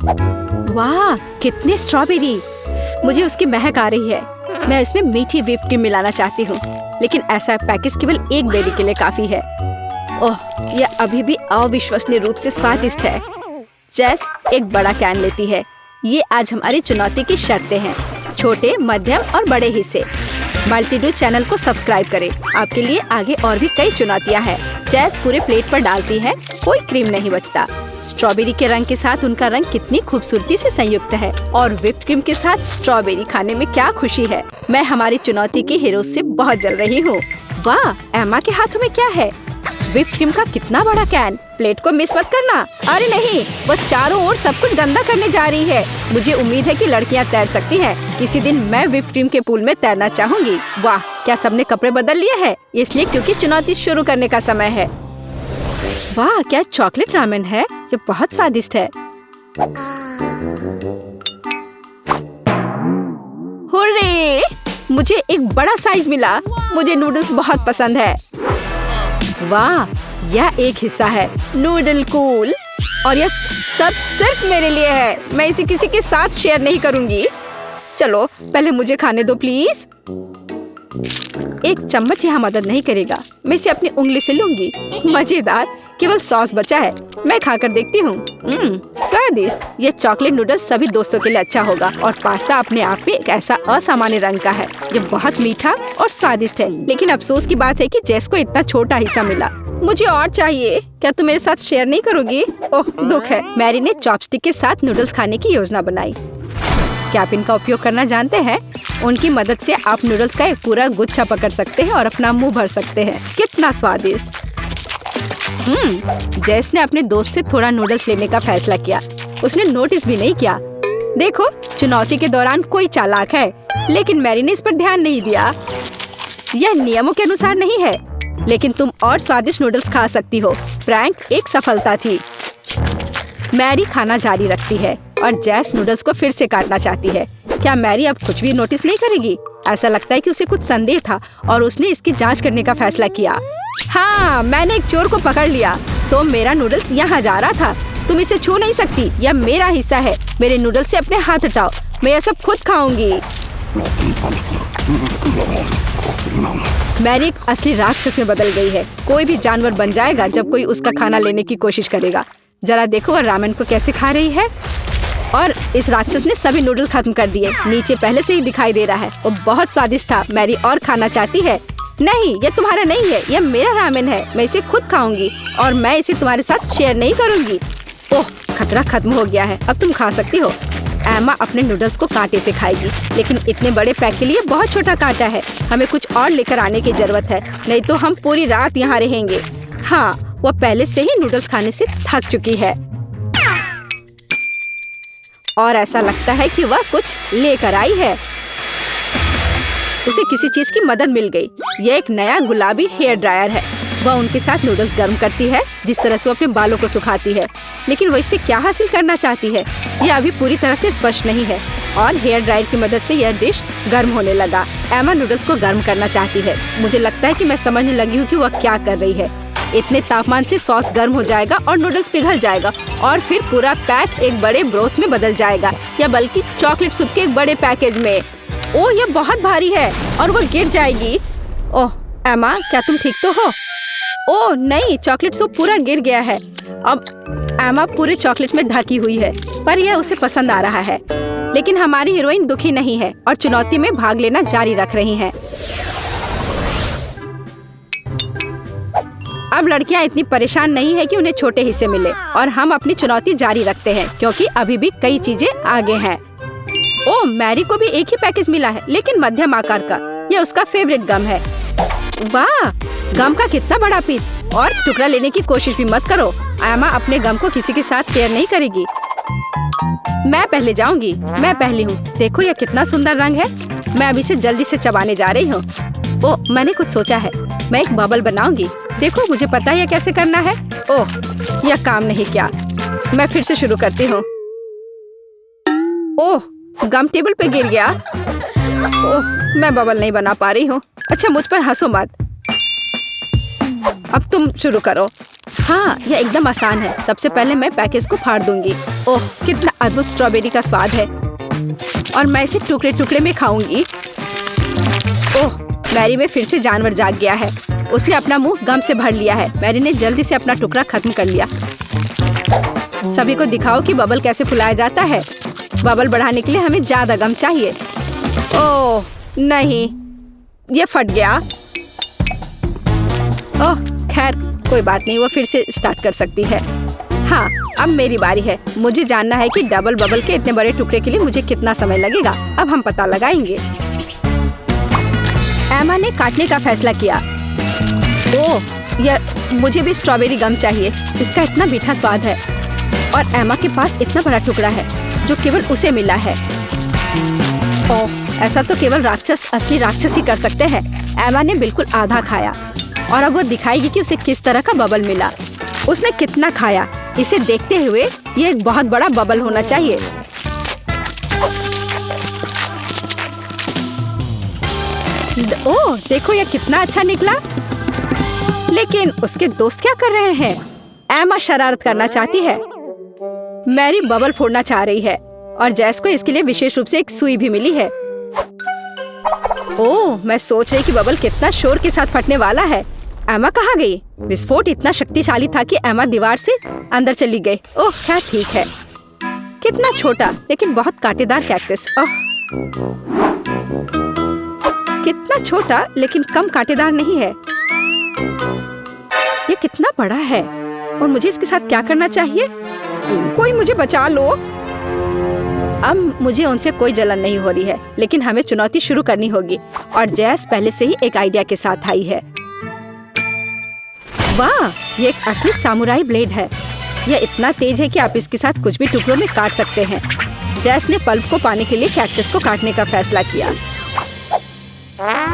वाह, कितने स्ट्रॉबेरी! मुझे उसकी महक आ रही है। मैं इसमें मीठी व्हिप क्रीम मिलाना चाहती हूँ, लेकिन ऐसा पैकेज केवल एक बेरी के लिए काफी है। ओह, यह अभी भी अविश्वसनीय रूप से स्वादिष्ट है। जेस एक बड़ा कैन लेती है। ये आज हमारी चुनौती की शर्तें हैं, छोटे, मध्यम और बड़े हिस्से। मल्टीडू चैनल को सब्सक्राइब करें, आपके लिए आगे और भी कई चुनौतियां हैं। जेस पूरे प्लेट पर डालती है, कोई क्रीम नहीं बचता। स्ट्रॉबेरी के रंग के साथ उनका रंग कितनी खूबसूरती से संयुक्त है, और व्हिप्ड क्रीम के साथ स्ट्रॉबेरी खाने में क्या खुशी है। मैं हमारी चुनौती की हीरो से बहुत जल रही हूँ। वाह, एमा के हाथों में क्या है? व्हिप्ड क्रीम का कितना बड़ा कैन। प्लेट को मिस मत करना। अरे नहीं, वो चारों ओर सब कुछ गंदा करने जा रही है। मुझे उम्मीद है कि लड़कियां तैर सकती हैं। किसी दिन मैं व्हिप्ड क्रीम के पूल में तैरना चाहूंगी। वाह, क्या सबने कपड़े बदल लिए हैं? इसलिए क्योंकि चुनौती शुरू करने का समय है। वाह, क्या चॉकलेट रामेन है? ये बहुत स्वादिष्ट है। हुर्रे! मुझे एक बड़ा साइज मिला। मुझे नूडल्स बहुत पसंद है। वाह, यह एक हिस्सा है नूडल कूल, और यह सब सिर्फ मेरे लिए है। मैं इसे किसी के साथ शेयर नहीं करूंगी। चलो, पहले मुझे खाने दो प्लीज। एक चम्मच यहाँ मदद नहीं करेगा। मैं इसे अपनी उंगली से लूंगी। मजेदार, केवल सॉस बचा है। मैं खाकर देखती हूँ। स्वादिष्ट। ये चॉकलेट नूडल सभी दोस्तों के लिए अच्छा होगा, और पास्ता अपने आप में एक ऐसा असामान्य रंग का है। ये बहुत मीठा और स्वादिष्ट है, लेकिन अफसोस की बात है कि जेस को इतना छोटा हिस्सा मिला। मुझे और चाहिए। क्या तुम मेरे साथ शेयर नहीं करोगी? ओह, दुख है। मैरी ने चॉपस्टिक के साथ नूडल्स खाने की योजना बनाई। क्या आप इनका उपयोग करना जानते हैं? उनकी मदद से आप नूडल्स का एक पूरा गुच्छा पकड़ सकते हैं और अपना मुंह भर सकते हैं। कितना स्वादिष्ट। जेस ने अपने दोस्त से थोड़ा नूडल्स लेने का फैसला किया। उसने नोटिस भी नहीं किया। देखो, चुनौती के दौरान कोई चालाक है, लेकिन मैरी ने इस पर ध्यान नहीं दिया। यह नियमों के अनुसार नहीं है, लेकिन तुम और स्वादिष्ट नूडल्स खा सकती हो। प्रैंक एक सफलता थी। मैरी खाना जारी रखती है, और जेस नूडल्स को फिर से काटना चाहती है। क्या मैरी अब कुछ भी नोटिस नहीं करेगी? ऐसा लगता है कि उसे कुछ संदेह था, और उसने इसकी जांच करने का फैसला किया। हाँ, मैंने एक चोर को पकड़ लिया। तो मेरा नूडल्स यहाँ जा रहा था। तुम इसे छू नहीं सकती। यह मेरा हिस्सा है। मेरे नूडल्स से अपने हाथ हटाओ। मैं यह सब खुद खाऊंगी। मैरी एक असली राक्षस में बदल गई है। कोई भी जानवर बन जाएगा जब कोई उसका खाना लेने की कोशिश करेगा। जरा देखो वह रामेन को कैसे खा रही है। और इस राक्षस ने सभी नूडल खत्म कर दिए। नीचे पहले से ही दिखाई दे रहा है। वो बहुत स्वादिष्ट था। मैरी और खाना चाहती है। नहीं, ये तुम्हारा नहीं है। यह मेरा रामेन है। मैं इसे खुद खाऊंगी, और मैं इसे तुम्हारे साथ शेयर नहीं करूंगी। ओह, खतरा खत्म हो गया है। अब तुम खा सकती हो। एमा अपने नूडल्स को कांटे से खाएगी, लेकिन इतने बड़े पैक के लिए बहुत छोटा कांटा है। हमें कुछ और लेकर आने की जरूरत है, नहीं तो हम पूरी रात यहाँ रहेंगे। हाँ, वो पहले से ही नूडल्स खाने से थक चुकी है, और ऐसा लगता है कि वह कुछ लेकर आई है। उसे किसी चीज की मदद मिल गई। यह एक नया गुलाबी हेयर ड्रायर है। वह उनके साथ नूडल्स गर्म करती है, जिस तरह से वो अपने बालों को सुखाती है। लेकिन वो इससे क्या हासिल करना चाहती है, यह अभी पूरी तरह से स्पष्ट नहीं है। और हेयर ड्रायर की मदद से यह डिश गर्म होने लगा। एमा नूडल्स को गर्म करना चाहती है। मुझे लगता है कि मैं समझने लगी हूँ कि वह क्या कर रही है। इतने तापमान से सॉस गर्म हो जाएगा और नूडल्स पिघल जाएगा, और फिर पूरा पैक एक बड़े ब्रोथ में बदल जाएगा, या बल्कि चॉकलेट सूप के एक बड़े पैकेज में। ओह, यह बहुत भारी है और वो गिर जाएगी। ओह एमा, क्या तुम ठीक तो हो? ओह नहीं, चॉकलेट सूप पूरा गिर गया है। अब एमा पूरे चॉकलेट में ढकी हुई है, पर यह उसे पसंद आ रहा है। लेकिन हमारी हीरोइन दुखी नहीं है और चुनौती में भाग लेना जारी रख रही हैं। अब लड़कियां इतनी परेशान नहीं है कि उन्हें छोटे हिस्से मिले, और हम अपनी चुनौती जारी रखते हैं क्योंकि अभी भी कई चीजें आगे हैं। ओह, मैरी को भी एक ही पैकेज मिला है, लेकिन मध्यम आकार का। यह उसका फेवरेट गम है। वाह, गम का कितना बड़ा पीस। और टुकड़ा लेने की कोशिश भी मत करो। एमा अपने गम को किसी के साथ शेयर नहीं करेगी। मैं पहले जाऊंगी। मैं पहली हूँ। देखो यह कितना सुंदर रंग है। मैं अभी से जल्दी से चबाने जा रही हूँ। ओह, मैंने कुछ सोचा है। मैं एक बबल बनाऊंगी। देखो, मुझे पता है यह कैसे करना है। ओह, यह काम नहीं किया। मैं फिर से शुरू करती हूँ। ओह, गम टेबल पे गिर गया। ओह, मैं बबल नहीं बना पा रही हूँ। अच्छा, मुझ पर हंसो मत। अब तुम शुरू करो। हाँ, यह एकदम आसान है। सबसे पहले मैं पैकेज को फाड़ दूंगी। ओह, कितना अद्भुत स्ट्रॉबेरी का स्वाद है और मैं इसे टुकड़े टुकड़े में खाऊंगी। ओह, मैरी में फिर से जानवर जाग गया है। उसने अपना मुंह गम से भर लिया है। मैरी ने जल्दी से अपना टुकड़ा खत्म कर लिया। सभी को दिखाओ कि बबल कैसे फुलाया जाता है। बबल बढ़ाने के लिए हमें ज्यादा गम चाहिए। ओह नहीं, ये फट गया। ओह खैर कोई बात नहीं, वो फिर से स्टार्ट कर सकती है। हाँ, अब मेरी बारी है। मुझे जानना है कि डबल बबल के इतने बड़े टुकड़े के लिए मुझे कितना समय लगेगा। अब हम पता लगाएंगे। एमा ने काटने का फैसला किया। ओह, मुझे भी स्ट्रॉबेरी गम चाहिए। इसका इतना मीठा स्वाद है और एमा के पास इतना बड़ा टुकड़ा है जो केवल उसे मिला है। ओह, ऐसा तो केवल राक्षस असली राक्षस ही कर सकते हैं। एमा ने बिल्कुल आधा खाया और अब वो दिखाएगी कि उसे किस तरह का बबल मिला। उसने कितना खाया, इसे देखते हुए ये एक बहुत बड़ा बबल होना चाहिए। ओह देखो, यह कितना अच्छा निकला। लेकिन उसके दोस्त क्या कर रहे हैं? एमा शरारत करना चाहती है। मैरी बबल फोड़ना चाह रही है और जैस को इसके लिए विशेष रूप से एक सुई भी मिली है। ओह, मैं सोच रही कि बबल कितना शोर के साथ फटने वाला है। एमा कहाँ गई? विस्फोट इतना शक्तिशाली था कि एमा दीवार से अंदर चली गई। ओह क्या ठीक है। कितना छोटा लेकिन बहुत कांटेदार कैक्टस। ओह, कितना छोटा लेकिन कम कांटेदार नहीं है। ये कितना बड़ा है और मुझे इसके साथ क्या करना चाहिए? कोई मुझे बचा लो। अब मुझे उनसे कोई जलन नहीं हो रही है, लेकिन हमें चुनौती शुरू करनी होगी और जैस पहले से ही एक आइडिया के साथ आई है। वाह, ये एक असली सामुराई ब्लेड है। यह इतना तेज है कि आप इसके साथ कुछ भी टुकड़ों में काट सकते हैं। जैस ने पल्प को पाने के लिए कैक्टस को काटने का फैसला किया।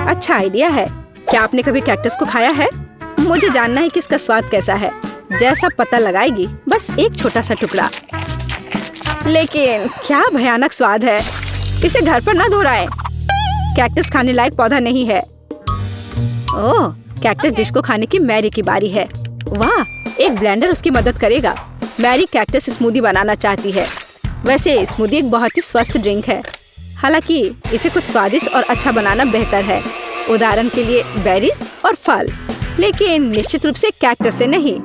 अच्छा आइडिया है। क्या आपने कभी कैक्टस को खाया है? मुझे जानना है कि इसका स्वाद कैसा है। जैसा पता लगाएगी, बस एक छोटा सा टुकड़ा। लेकिन क्या भयानक स्वाद है। इसे घर पर ना दोहराएं। कैक्टस खाने लायक पौधा नहीं है। ओह, कैक्टस डिश को खाने की मैरी की बारी है। वाह, एक ब्लेंडर उसकी मदद करेगा। मैरी कैक्टस स्मूदी बनाना चाहती है। वैसे स्मूदी एक बहुत ही स्वस्थ ड्रिंक है, हालांकि इसे कुछ स्वादिष्ट और अच्छा बनाना बेहतर है। उदाहरण के लिए बेरीज और फल, लेकिन निश्चित रूप से कैक्टस से नहीं।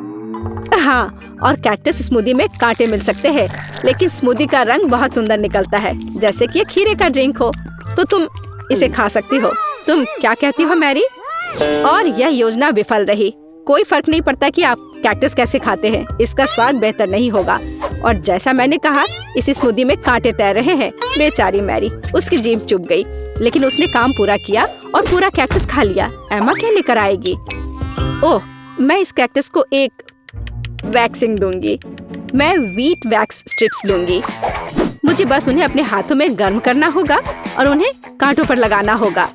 हाँ, और कैक्टस स्मूदी में कांटे मिल सकते हैं, लेकिन स्मूदी का रंग बहुत सुंदर निकलता है, जैसे कि ये खीरे का ड्रिंक हो। तो तुम इसे खा सकती हो। तुम क्या कहती हो मैरी? और यह योजना विफल रही। कोई फर्क नहीं पड़ता कि आप कैक्टस कैसे खाते हैं, इसका स्वाद बेहतर नहीं होगा। और जैसा मैंने कहा, इस स्मूदी में कांटे तैर रहे हैं। बेचारी मैरी, उसकी जीभ चुभ गई, लेकिन उसने काम पूरा किया और पूरा कैक्टस खा लिया। एमा क्या लेकर आएगी? ओह, मैं इस कैक्टस को एक वैक्सिंग दूंगी। मैं व्हीट वैक्स स्ट्रिप्स लूंगी। मुझे बस उन्हें अपने हाथों में गर्म करना होगा और उन्हें कांटों पर लगाना होगा।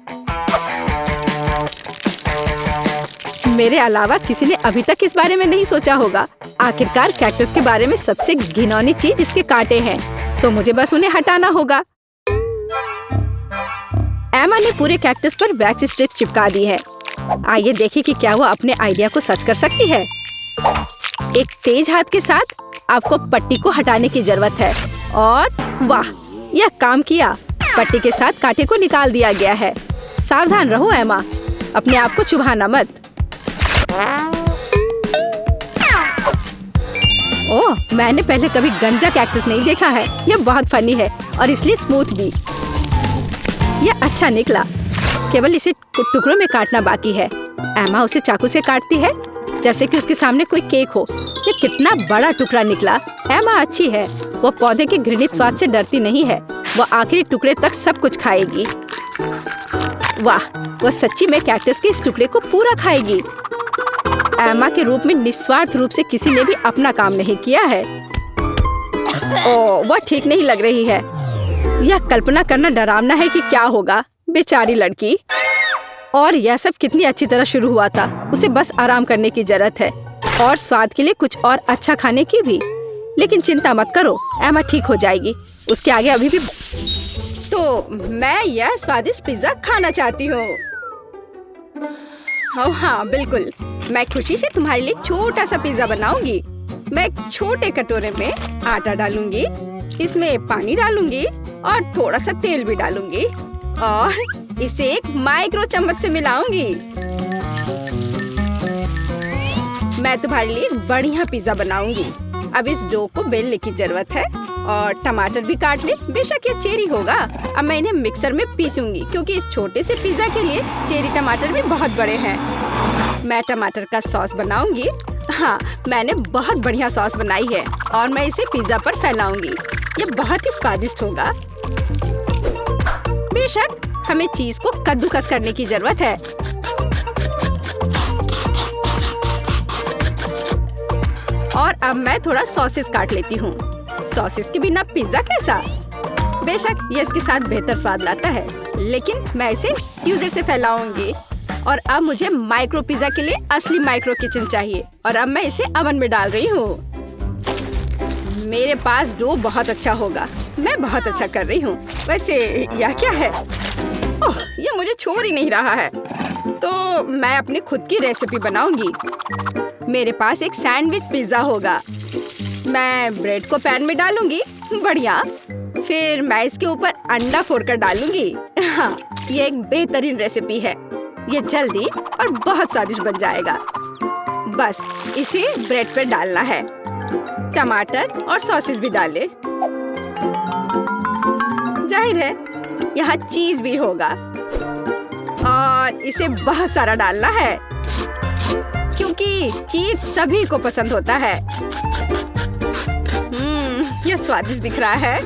मेरे अलावा किसी ने अभी तक इस बारे में नहीं सोचा होगा। आखिरकार कैक्टस के बारे में सबसे घिनौनी चीज इसके कांटे हैं, तो मुझे बस उन्हें हटाना होगा। एमा ने पूरे कैक्टस पर वैक्स स्ट्रिप्स चिपका दी है। आइए देखें कि क्या वो अपने आइडिया को सच कर सकती है। एक तेज हाथ के साथ आपको पट्टी को हटाने की जरूरत है और वाह, यह काम किया। पट्टी के साथ कांटे को निकाल दिया गया है। सावधान रहो एमा, अपने आप को चुभाना मत। ओह, मैंने पहले कभी गंजा कैक्टस नहीं देखा है। यह बहुत फनी है और इसलिए स्मूथ भी। यह अच्छा निकला, केवल इसे टुकड़ों में काटना बाकी है। एमा उसे चाकू से काटती है जैसे कि उसके सामने कोई केक हो। ये कितना बड़ा टुकड़ा निकला। एमा अच्छी है, वो पौधे के घृणित स्वाद से डरती नहीं है। वो आखिरी टुकड़े तक सब कुछ खाएगी। वाह, वो सच्ची में कैक्टस के इस टुकड़े को पूरा खाएगी। एमा के रूप में निस्वार्थ रूप से किसी ने भी अपना काम नहीं किया है। ओह, वह ठीक नहीं लग रही है। यह कल्पना करना डरावना है कि क्या होगा। बेचारी लड़की। और यह सब कितनी अच्छी तरह शुरू हुआ था। उसे बस आराम करने की जरूरत है और स्वाद के लिए कुछ और अच्छा खाने की भी। लेकिन चिंता मत करो, एमा ठीक हो जाएगी। उसके आगे अभी भी। तो मैं यह स्वादिष्ट पिज्जा खाना चाहती हूँ। हाँ बिल्कुल, मैं खुशी से तुम्हारे लिए छोटा सा पिज्जा बनाऊंगी। मैं एक छोटे कटोरे में आटा डालूंगी, इसमें पानी डालूंगी और थोड़ा सा तेल भी डालूंगी और इसे एक माइक्रो चम्मच से मिलाऊंगी। मैं तुम्हारे लिए बढ़िया पिज्जा बनाऊंगी। अब इस डो को बेलने की जरूरत है और टमाटर भी काट ले। बेशक ये चेरी होगा। अब मैं इन्हें मिक्सर में पीसूंगी क्योंकि इस छोटे से पिज्जा के लिए चेरी टमाटर भी बहुत बड़े हैं। मैं टमाटर का सॉस बनाऊंगी। हाँ, मैंने बहुत बढ़िया सॉस बनाई है और मैं इसे पिज्जा पर फैलाऊंगी। ये बहुत ही स्वादिष्ट होगा। बेशक हमें चीज को कद्दूकस करने की जरूरत है। और अब मैं थोड़ा सॉसेस काट लेती हूँ। सॉसेस के बिना पिज्जा कैसा? बेशक ये इसके साथ बेहतर स्वाद लाता है, लेकिन मैं इसे यूजर से फैलाऊंगी। और अब मुझे माइक्रो पिज्जा के लिए असली माइक्रो किचन चाहिए और अब मैं इसे ओवन में डाल रही हूँ। मेरे पास डो बहुत अच्छा होगा। मैं बहुत अच्छा कर रही हूँ। वैसे यह क्या है? ओह, ये मुझे छोड़ ही नहीं रहा है। तो मैं अपनी खुद की रेसिपी बनाऊंगी। मेरे पास एक सैंडविच पिज्जा होगा। मैं ब्रेड को पैन में डालूंगी। बढ़िया। फिर मैं इसके ऊपर अंडा फोड़कर डालूंगी। हाँ, ये एक बेहतरीन रेसिपी है। ये जल्दी और बहुत स्वादिष्ट बन जाएगा। बस इसे ब्रेड पर डालना है। टमाटर और सॉसेस भी डालें। जाहिर है यहाँ चीज भी होगा और इसे बहुत सारा डालना है क्योंकि चीज सभी को पसंद होता है। यह स्वादिष्ट दिख रहा है।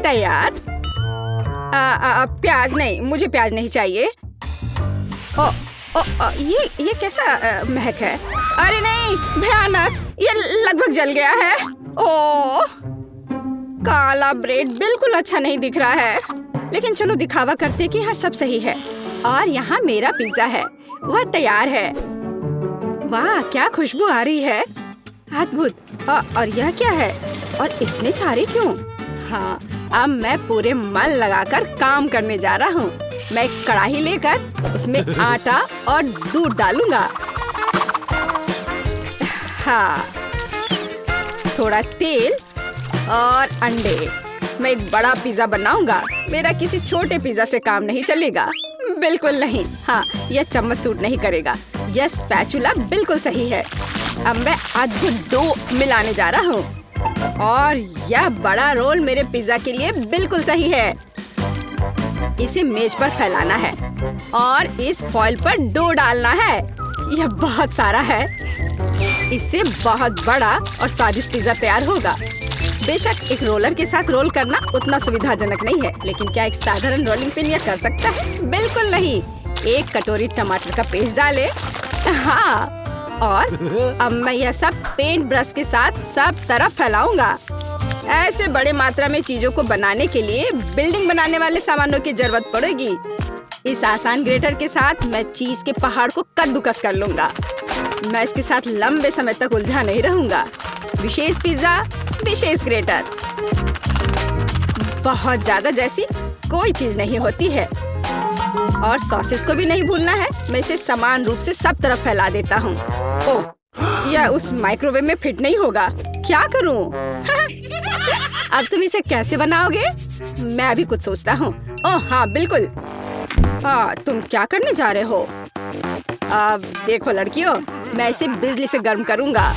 तैयार। प्याज नहीं, मुझे प्याज नहीं चाहिए। ये कैसा महक है? अरे नहीं, भयानक। ये लगभग जल गया है। ओह, काला ब्रेड बिल्कुल अच्छा नहीं दिख रहा है। लेकिन चलो दिखावा करते कि यहाँ सब सही है। और यहाँ मेरा पिज्जा है, वह तैयार है। वाह, क्या खुशबू आ रही है। अद्भुत। और यह क्या है? और इतने सारे क्यों? हाँ, अब मैं पूरे मन लगाकर काम करने जा रहा हूँ। मैं एक कढ़ाई लेकर उसमें आटा और दूध डालूंगा। हाँ, थोड़ा तेल और अंडे। मैं एक बड़ा पिज्जा बनाऊंगा। मेरा किसी छोटे पिज्जा से काम नहीं चलेगा। बिल्कुल नहीं। हाँ, यह चम्मच सूट नहीं करेगा। यह स्पैचुला बिल्कुल सही है। अब मैं अद्भुत डो मिलाने जा रहा हूँ और यह बड़ा रोल मेरे पिज्जा के लिए बिल्कुल सही है। इसे मेज पर फैलाना है और इस फॉइल पर डो डालना है। यह बहुत सारा है। इससे बहुत बड़ा और स्वादिष्ट पिज्जा तैयार होगा। बेशक एक रोलर के साथ रोल करना उतना सुविधाजनक नहीं है, लेकिन क्या एक साधारण रोलिंग पिन यह कर सकता है? बिल्कुल नहीं। एक कटोरी टमाटर का पेस्ट डाले। हाँ, और अब मैं यह सब पेंट ब्रश के साथ सब तरफ फैलाऊंगा। ऐसे बड़े मात्रा में चीजों को बनाने के लिए बिल्डिंग बनाने वाले सामानों की जरूरत पड़ेगी। इस आसान ग्रेटर के साथ मैं चीज के पहाड़ को कद्दूकस कर लूंगा। मैं इसके साथ लंबे समय तक उलझा नहीं रहूंगा। विशेष पिज्जा, विशेष ग्रेटर। बहुत ज्यादा जैसी कोई चीज नहीं होती है। और सॉसेस को भी नहीं भूलना है। मैं इसे समान रूप से सब तरफ फैला देता हूँ। ओह, यह उस माइक्रोवेव में फिट नहीं होगा। क्या करूँ? अब तुम इसे कैसे बनाओगे? मैं अभी कुछ सोचता हूँ। ओह हाँ, बिल्कुल। हाँ, तुम क्या करने जा रहे हो? अब देखो लड़कियों, मैं इसे बिजली से गर्म करूँगा।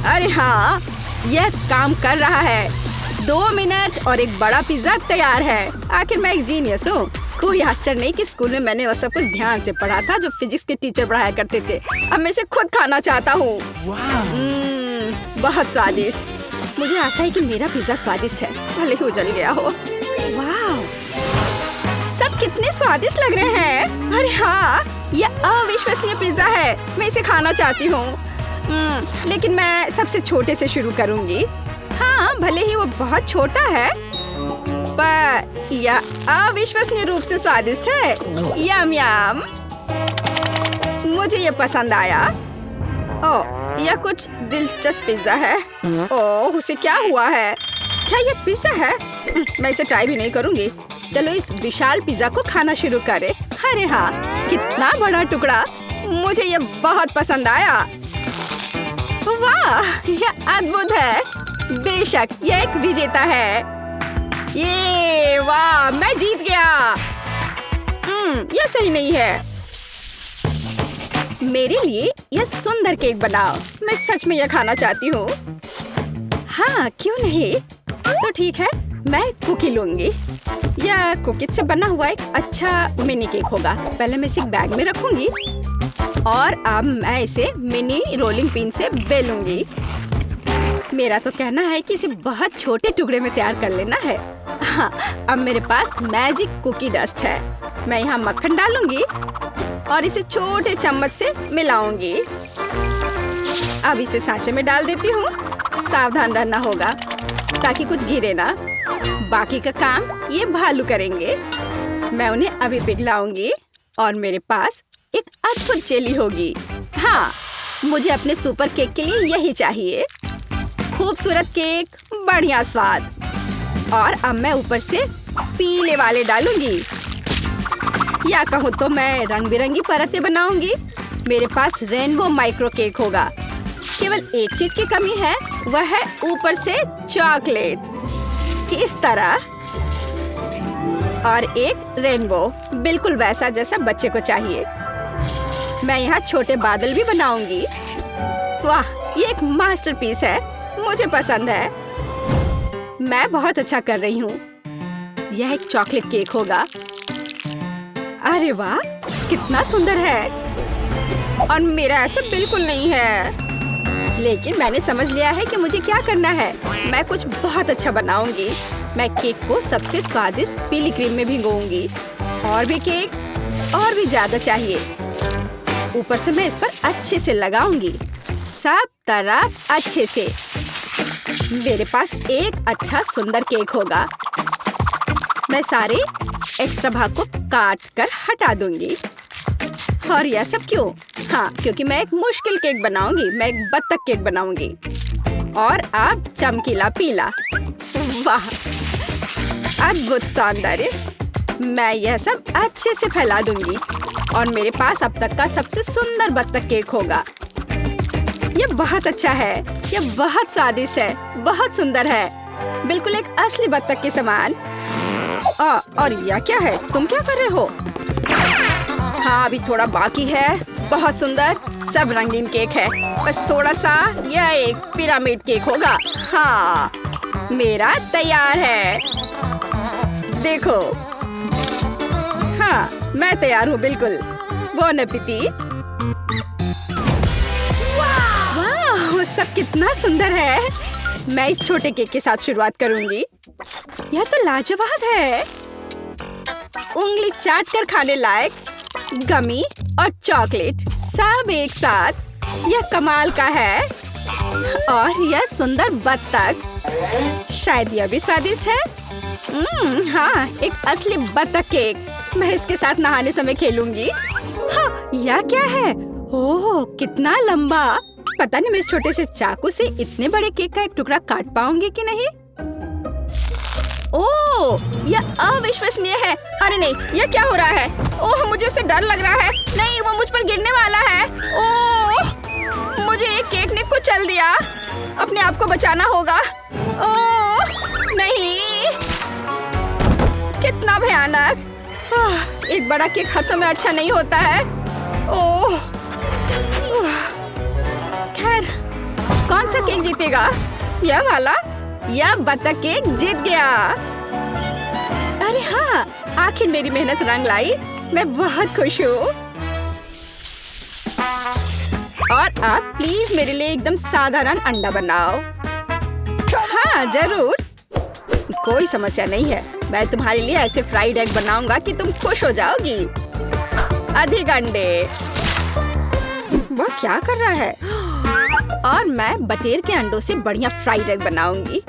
अरे हाँ, यह काम कर रहा है। 2 मिनट और एक बड़ा पिज्जा तैयार है। आखिर मैं एक जीनियस हूँ। कोई आश्चर्य नहीं कि स्कूल में मैंने वह सब कुछ ध्यान से पढ़ा था जो फिजिक्स के टीचर पढ़ाया करते थे। अब मैं इसे खुद खाना चाहता हूँ। बहुत स्वादिष्ट। मुझे आशा है कि मेरा पिज्जा स्वादिष्ट है, भले ही जल गया हो। वाह, सब कितने स्वादिष्ट लग रहे हैं। अरे हाँ, यह अविश्वसनीय पिज्जा है। मैं इसे खाना चाहती हूँ। लेकिन मैं सबसे छोटे से शुरू करूँगी। हाँ, भले ही वो बहुत छोटा है, पर यह अविश्वसनीय रूप से स्वादिष्ट है। यम यम। मुझे ये पसंद आया। ओह, यह कुछ दिलचस्प पिज्जा है। ओह, उसे क्या हुआ है? क्या यह पिज्जा है? मैं इसे ट्राई भी नहीं करूँगी। चलो इस विशाल पिज्जा को खाना शुरू करें। अरे हाँ, कितना बड़ा टुकड़ा, मुझे ये बहुत पसंद आया। वाह, यह अद्भुत है। बेशक यह एक विजेता है। ये वाह, मैं जीत गया। यह सही नहीं है। मेरे लिए यह सुंदर केक बनाओ। मैं सच में यह खाना चाहती हूँ। हाँ, क्यों नहीं? तो ठीक है, मैं कुकी लूंगी। यह कुकीज से बना हुआ एक अच्छा मिनी केक होगा। पहले मैं इसे एक बैग में रखूंगी और अब मैं इसे मिनी रोलिंग पिन से बेलूंगी। मेरा तो कहना है कि इसे बहुत छोटे टुकड़े में तैयार कर लेना है। हाँ, अब मेरे पास मैजिक कुकी डस्ट है। मैं यहाँ मक्खन डालूंगी और इसे छोटे चम्मच से मिलाऊंगी। अब इसे सांचे में डाल देती हूँ। सावधान रहना होगा ताकि कुछ गिरे ना। बाकी का काम ये भालू करेंगे। मैं उन्हें अभी पिघलाऊंगी और मेरे पास एक अद्भुत जेली होगी। हाँ, मुझे अपने सुपर केक के लिए यही चाहिए। खूबसूरत केक, बढ़िया स्वाद। और अब मैं ऊपर से पीले वाले डालूंगी, या कहूँ तो मैं रंग बिरंगी परतें बनाऊंगी। मेरे पास रेनबो माइक्रो केक होगा। केवल एक चीज की कमी है, वह है ऊपर से चॉकलेट इस तरह और एक रेनबो, बिल्कुल वैसा जैसा बच्चे को चाहिए। मैं यहाँ छोटे बादल भी बनाऊंगी। वाह, ये एक मास्टरपीस है। मुझे पसंद है। मैं बहुत अच्छा कर रही हूँ। यह एक चॉकलेट केक होगा। अरे वाह, कितना सुंदर है। और मेरा ऐसा बिल्कुल नहीं है। लेकिन मैंने समझ लिया है कि मुझे क्या करना है। मैं कुछ बहुत अच्छा बनाऊंगी। मैं केक को सबसे स्वादिष्ट पीली क्रीम में भिगोऊंगी। और भी केक, और भी ज्यादा चाहिए। ऊपर से मैं इस पर अच्छे से लगाऊंगी, सब तरफ अच्छे से। मेरे पास एक अच्छा सुंदर केक होगा। मैं सारे एक्स्ट्रा भाग को काट कर हटा दूंगी। और यह सब क्यों? हाँ, क्योंकि मैं एक मुश्किल केक बनाऊंगी। मैं एक बत्तख केक बनाऊंगी। और अब चमकीला पीला। वाह, अद्भुत सौंदर्य। मैं यह सब अच्छे से फैला दूंगी और मेरे पास अब तक का सबसे सुंदर बत्तख केक होगा। यह बहुत अच्छा है। यह बहुत स्वादिष्ट है, बहुत सुंदर है, बिल्कुल एक असली बत्तख के समान। और यह क्या है? तुम क्या कर रहे हो? हाँ, अभी थोड़ा बाकी है। बहुत सुंदर, सब रंगीन केक है। बस थोड़ा सा यह एक पिरामिड केक होगा। हाँ, मेरा तैयार है। देखो, हाँ, मैं तैयार हूँ बिल्कुल। बॉन एपेटिट। वाह, सब कितना सुंदर है। मैं इस छोटे केक के साथ शुरुआत करूंगी। यह तो लाजवाब है। उंगली चाट कर खाने लायक, गमी और चॉकलेट सब एक साथ। यह कमाल का है। और यह सुंदर बत्तख, शायद यह भी स्वादिष्ट है। हाँ, एक असली बत्तख केक। मैं इसके साथ नहाने समय खेलूंगी। हाँ, यह क्या है? ओह, कितना लंबा। पता नहीं मैं इस छोटे से चाकू से इतने बड़े केक का एक टुकड़ा काट पाऊंगी कि नहीं। ओह, यह अविश्वसनीय है। अरे नहीं, यह क्या हो रहा है? ओह, मुझे उससे डर लग रहा है। नहीं, वो मुझ पर गिरने वाला है। ओह, मुझे एक केक ने कुचल दिया। अपने आप को बचाना होगा। ओह, नहीं, कितना भयानक। एक बड़ा केक हर समय अच्छा नहीं होता है। ओह, खैर, कौन सा केक जीतेगा? यह वाला? यह बत्तख केक जीत गया। अरे हाँ, आखिर मेरी मेहनत रंग लाई। मैं बहुत खुश हूँ। और अब प्लीज मेरे लिए एकदम साधारण अंडा बनाओ। हाँ, जरूर, कोई समस्या नहीं है। मैं तुम्हारे लिए ऐसे फ्राइड एग बनाऊंगा कि तुम खुश हो जाओगी। अधिक अंडे। वह क्या कर रहा है? और मैं बटेर के अंडों से बढ़िया फ्राइड एग बनाऊंगी।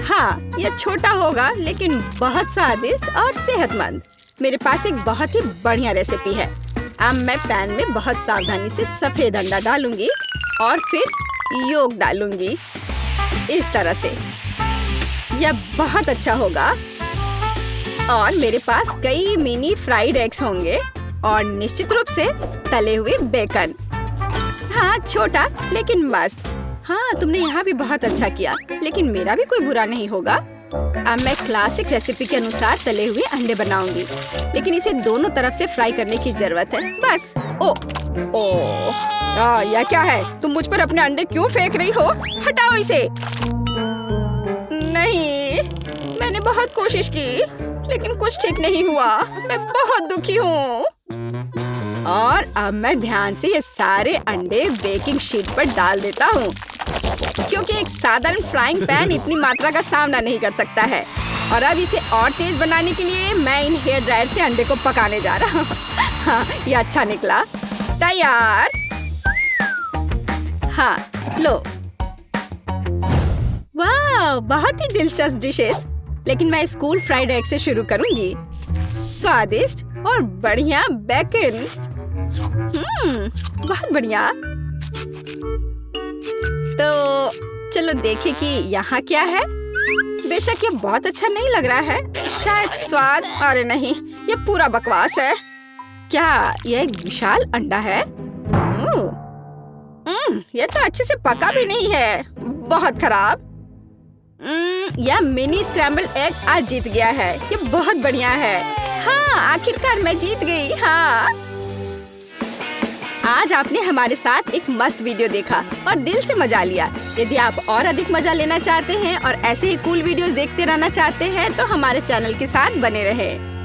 हाँ, यह छोटा होगा लेकिन बहुत स्वादिष्ट और सेहतमंद। मेरे पास एक बहुत ही बढ़िया रेसिपी है। अब मैं पैन में बहुत सावधानी से सफेद अंडा डालूंगी और फिर योग डालूंगी इस तरह से। यह बहुत अच्छा होगा। और मेरे पास कई मिनी फ्राइड एग्स होंगे और निश्चित रूप से तले हुए बेकन। हाँ, छोटा लेकिन मस्त। हाँ, तुमने यहाँ भी बहुत अच्छा किया, लेकिन मेरा भी कोई बुरा नहीं होगा। अब मैं क्लासिक रेसिपी के अनुसार तले हुए अंडे बनाऊंगी, लेकिन इसे दोनों तरफ से फ्राई करने की जरूरत है। बस। यह क्या है? तुम मुझ पर अपने अंडे क्यों फेंक रही हो? हटाओ इसे। नहीं, मैंने बहुत कोशिश की, लेकिन कुछ ठीक नहीं हुआ। मैं बहुत दुखी हूँ। और अब मैं ध्यान से ये सारे अंडे बेकिंग शीट पर डाल देता हूँ, क्योंकि एक साधारण फ्राइंग पैन इतनी मात्रा का सामना नहीं कर सकता है। और अब इसे और तेज बनाने के लिए मैं इन हेयर ड्रायर से अंडे को पकाने जा रहा हूँ। हाँ, ये अच्छा निकला। तैयार। हाँ, लो। वाह, बहुत ही दिलचस्प डिशेस। लेकिन मैं स्कूल फ्राइड एग से शुरू करूंगी। स्वादिष्ट और बढ़िया बेकन। बहुत बढ़िया। तो चलो देखें कि यहाँ क्या है। बेशक ये बहुत अच्छा नहीं लग रहा है। शायद स्वाद, अरे नहीं, ये पूरा बकवास है। क्या यह एक विशाल अंडा है? यह तो अच्छे से पका भी नहीं है। बहुत खराब। यह मिनी स्क्रैम्बल एग आज जीत गया है। ये बहुत बढ़िया है। हाँ, आखिरकार मैं जीत गई। हाँ, आज आपने हमारे साथ एक मस्त वीडियो देखा और दिल से मजा लिया। यदि आप और अधिक मजा लेना चाहते हैं और ऐसे ही कूल वीडियोस देखते रहना चाहते हैं तो हमारे चैनल के साथ बने रहें।